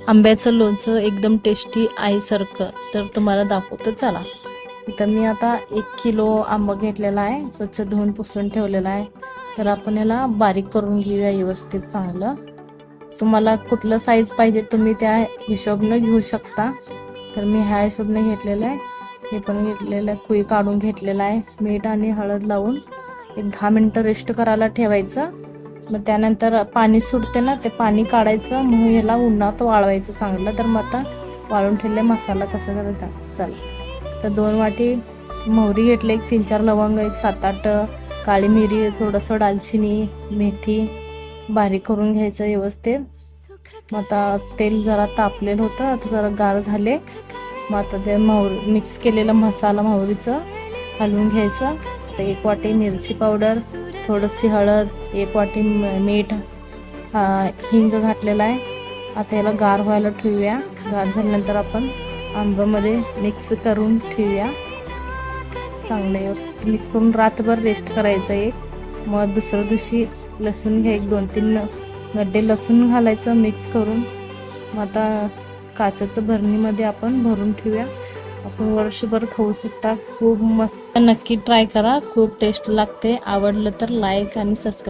आंब्याचं लोणचं एकदम टेस्टी आईसारखं, तर तुम्हाला दाखवतो चला. इथं मी आता 1 किलो आंबा घेतलेला आहे, स्वच्छ धुवून पुसून ठेवलेला आहे. तर आपण याला बारीक करून घेऊया व्यवस्थित चांगलं. तुम्हाला कुठलं साईज पाहिजे तुम्ही त्या हिशोबनं घेऊ शकता. तर मी ह्या हिशोबने घेतलेलं आहे. हे पण घेतलेलं आहे, कुई काढून घेतलेला आहे. मीठ आणि हळद लावून एक 10 मिनटं रेस्ट करायला ठेवायचं. मग त्यानंतर पाणी सुटते ना, ते पाणी काढायचं. मग ह्याला उन्हात वाळवायचं चांगलं. तर मग आता वाळून ठेवले मसाला कसा करायचा चला. तर 2 वाटी मोहरी घेतले, एक 3-4 लवंग, एक 7-8 काळी मिरी, थोडंसं दालचिनी, मेथी बारीक करून घ्यायचं व्यवस्थित. मग आता तेल जरा तापलेलं होतं, आता जरा गार झाले. मग आता ते मिक्स केलेलं मसाला मोहरीचं हलवून घ्यायचं. 1 वाटी मिरची पावडर, थोडीशी हळद, 1 वाटी मीठ, हिंग घातलेला आहे. आता याला गार व्हायला ठेवूया. गार झाल्यानंतर आपण आंब्यामध्ये मिक्स करून ठेवूया. चांगले मिक्स करून रात्रभर रेस्ट करायचं एक. मग दुसऱ्या दिवशी लसूण घ्या, 1-2-3 गड्डे लसूण घालायचं मिक्स करून. मग आता काचेचं भरणीमध्ये आपण भरून ठेवूया. आपण वर्षभर खाऊ शकता. खूप मस्त, नक्की ट्राय करा, खूप टेस्ट लागते. आवडलं तर लाईक आणि सबस्क्राईब